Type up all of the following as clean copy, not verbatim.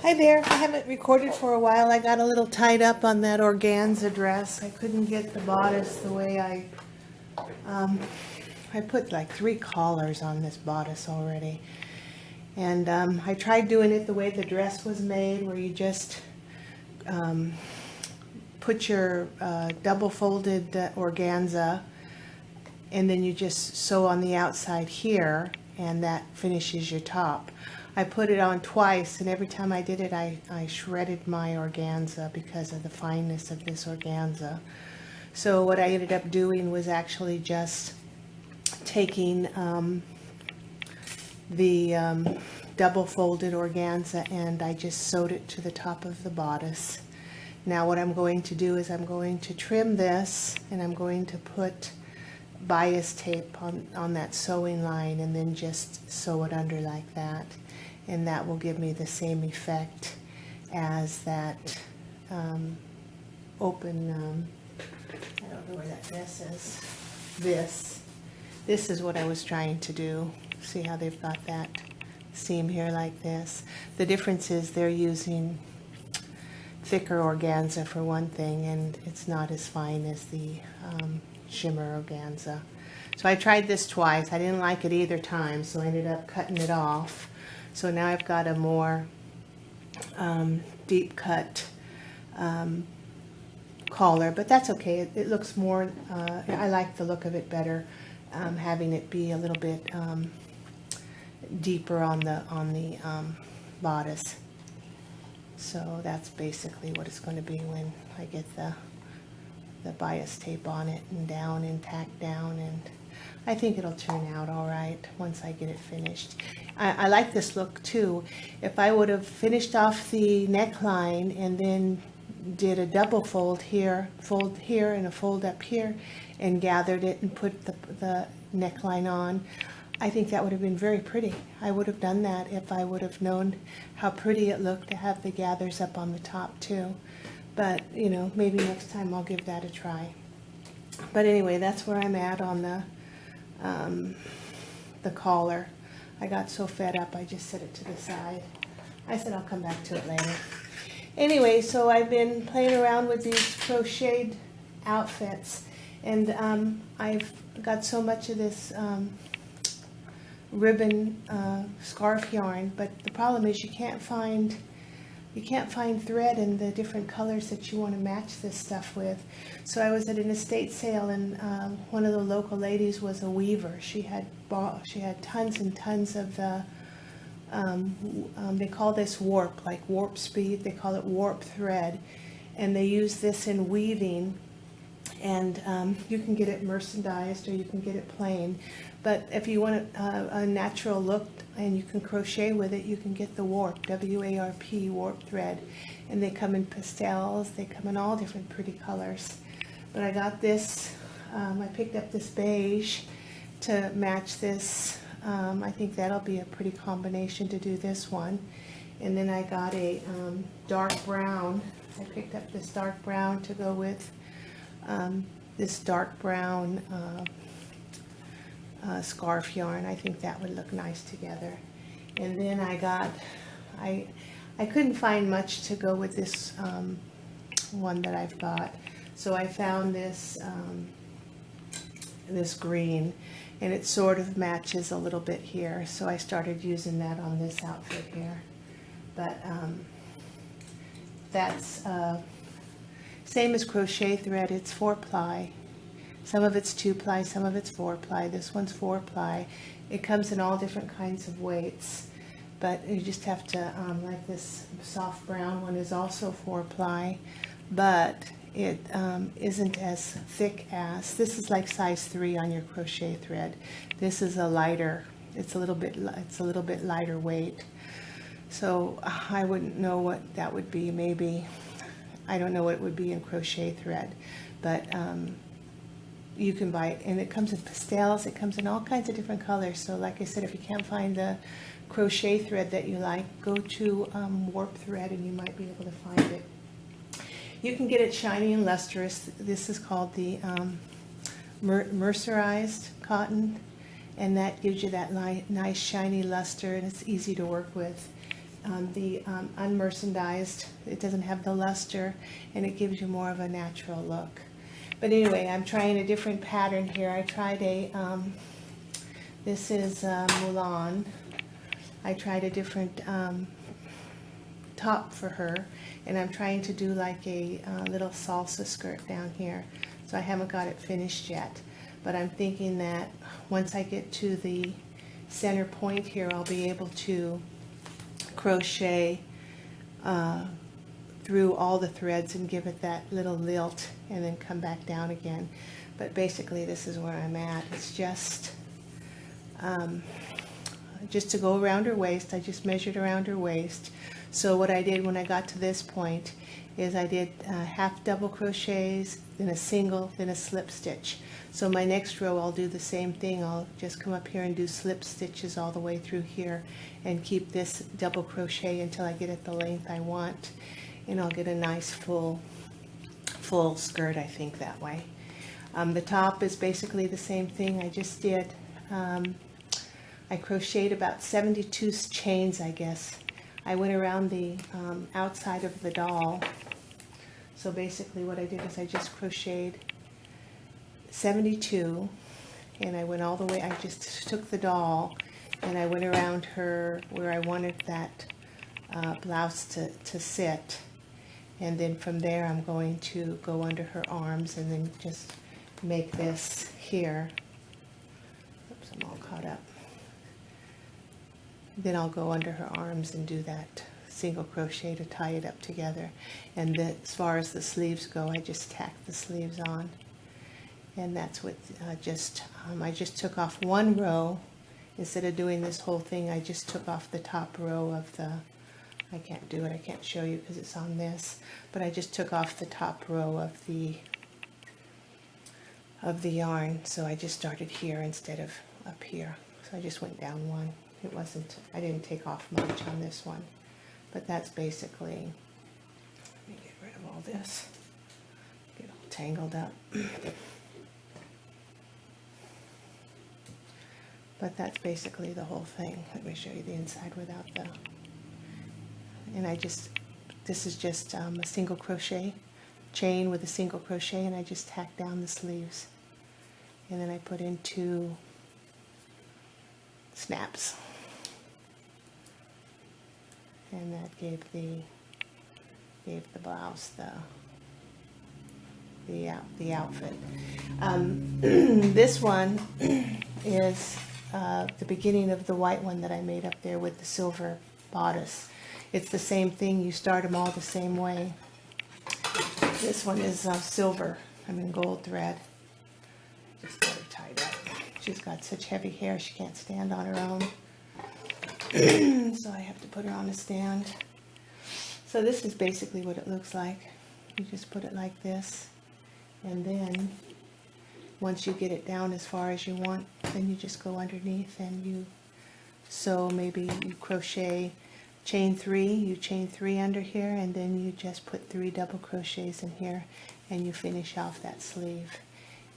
Hi there. I haven't recorded for a while. I got a little tied up on that organza dress. I couldn't get the bodice the way I put like 3 collars on this bodice already. And I tried doing it the way the dress was made, where you just put your double folded organza and then you just sew on the outside here, and that finishes your top. I put it on twice, and every time I did it, I shredded my organza because of the fineness of this organza. So what I ended up doing was actually just taking the double folded organza, and I just sewed it to the top of the bodice. Now what I'm going to do is I'm going to trim this, and I'm going to put bias tape on that sewing line and then just sew it under like that, and that will give me the same effect as that open I don't know where that dress is. This is what I was trying to do. See how they've got that seam here like this. The difference is they're using thicker organza for one thing, and it's not as fine as the shimmer organza. So I tried this twice. I didn't like it either time, so I ended up cutting it off. So now I've got a more deep cut collar, but that's okay. It looks more, I like the look of it better, having it be a little bit deeper on the bodice. So that's basically what it's going to be when I get the bias tape on it and down and tacked down, and I think it'll turn out all right once I get it finished. I like this look too. If I would have finished off the neckline and then did a double fold here and a fold up here and gathered it and put the neckline on, I think that would have been very pretty. I would have done that if I would have known how pretty it looked to have the gathers up on the top too. But, you know, maybe next time I'll give that a try. But anyway, that's where I'm at on the collar. I got so fed up, I just set it to the side. I said I'll come back to it later. Anyway, so I've been playing around with these crocheted outfits, and I've got so much of this ribbon scarf yarn, but the problem is you can't find thread in the different colors that you want to match this stuff with. So I was at an estate sale, and one of the local ladies was a weaver. She had tons and tons of the they call this warp, like warp speed. They call it warp thread, and they use this in weaving. And you can get it merchandised or you can get it plain. But if you want a natural look and you can crochet with it, you can get the warp, W-A-R-P, warp thread. And they come in pastels, they come in all different pretty colors. But I got this, I picked up this beige to match this. I think that'll be a pretty combination to do this one. And then I got a dark brown. I picked up this dark brown to go with this dark brown scarf yarn. I think that would look nice together. And then I couldn't find much to go with this one that I've got, so I found this this green, and it sort of matches a little bit here, so I started using that on this outfit here. But that's same as crochet thread. It's 4-ply. Some of it's 2-ply, some of it's 4-ply. This one's 4-ply. It comes in all different kinds of weights, but you just have to, like this soft brown one is also 4-ply, but it isn't as thick as, this is like size 3 on your crochet thread. This is a lighter, it's a little bit lighter weight. So I wouldn't know what that would be. Maybe, I don't know what it would be in crochet thread, but you can buy it, and it comes in pastels, it comes in all kinds of different colors. So like I said, if you can't find the crochet thread that you like, go to warp thread and you might be able to find it. You can get it shiny and lustrous. This is called the mercerized cotton, and that gives you that nice shiny luster, and it's easy to work with. unmerchandised. It doesn't have the luster, and it gives you more of a natural look. But anyway, I'm trying a different pattern here. I tried this is Mulan. I tried a different top for her, and I'm trying to do like a little salsa skirt down here. So I haven't got it finished yet, but I'm thinking that once I get to the center point here, I'll be able to crochet through all the threads and give it that little lilt and then come back down again. But basically this is where I'm at. It's just to go around her waist. I just measured around her waist. So what I did when I got to this point is I did half double crochets, then a single, then a slip stitch. So my next row I'll do the same thing. I'll just come up here and do slip stitches all the way through here and keep this double crochet until I get it the length I want, and I'll get a nice full skirt, I think, that way. The top is basically the same thing. I just did I crocheted about 72 chains, I guess. I went around the outside of the doll. So basically what I did is I just crocheted 72, and I went all the way. I just took the doll and I went around her where I wanted that blouse to sit, and then from there I'm going to go under her arms and then just make this here. Oops, I'm all caught up. Then I'll go under her arms and do that single crochet to tie it up together. And as far as the sleeves go, I just tack the sleeves on. And that's what I just took off one row. Instead of doing this whole thing, I just took off the top row of the, I can't do it, I can't show you because it's on this, but I just took off the top row of the yarn. So I just started here instead of up here. So I just went down one. I didn't take off much on this one, but that's basically, let me get rid of all this, get all tangled up. But that's basically the whole thing. Let me show you the inside without the, and this is just a single crochet chain with a single crochet, and I just tack down the sleeves, and then I put in 2 snaps. And that gave the blouse the outfit. This one is the beginning of the white one that I made up there with the silver bodice. It's the same thing. You start them all the same way. This one is silver. I'm in gold thread. Just got her tied up. She's got such heavy hair she can't stand on her own. So I have to put her on a stand. So this is basically what it looks like. You just put it like this, and then once you get it down as far as you want, then you just go underneath and you sew. Maybe you crochet chain 3, you chain 3 under here, and then you just put 3 double crochets in here, and you finish off that sleeve,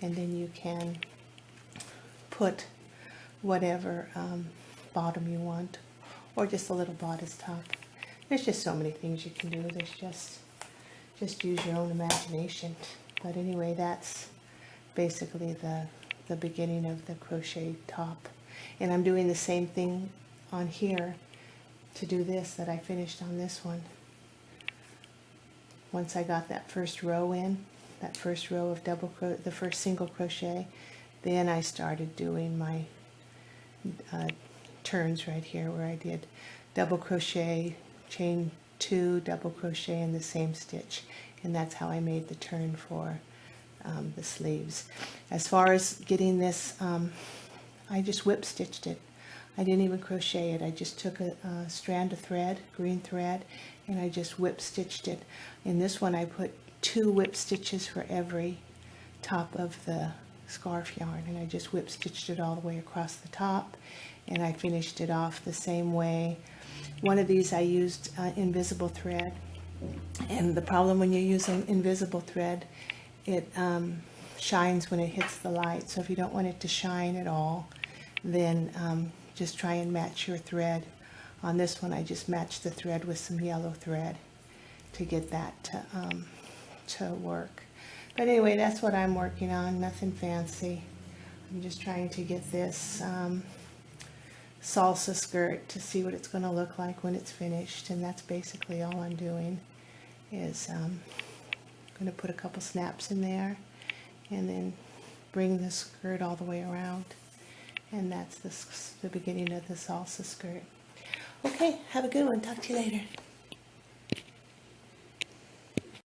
and then you can put whatever bottom you want, or just a little bodice top. There's just so many things you can do. There's just use your own imagination. But anyway, that's basically the beginning of the crochet top. And I'm doing the same thing on here to do this that I finished on this one. Once I got that first row in, that first row of the first single crochet, then I started doing my turns right here where I did double crochet, chain 2, double crochet in the same stitch, and that's how I made the turn for the sleeves. As far as getting this, I just whip stitched it. I didn't even crochet it. I just took a strand of thread, green thread, and I just whip stitched it. In this one I put 2 whip stitches for every top of the scarf yarn, and I just whip stitched it all the way across the top, and I finished it off the same way. One of these I used invisible thread, and the problem when you're using invisible thread, it shines when it hits the light. So if you don't want it to shine at all, then just try and match your thread On this one I just matched the thread with some yellow thread to get that to work. But anyway, that's what I'm working on, nothing fancy. I'm just trying to get this salsa skirt to see what it's going to look like when it's finished, and that's basically all I'm doing. Is going to put a couple snaps in there and then bring the skirt all the way around, and that's the beginning of the salsa skirt. Okay, have a good one. Talk to you later.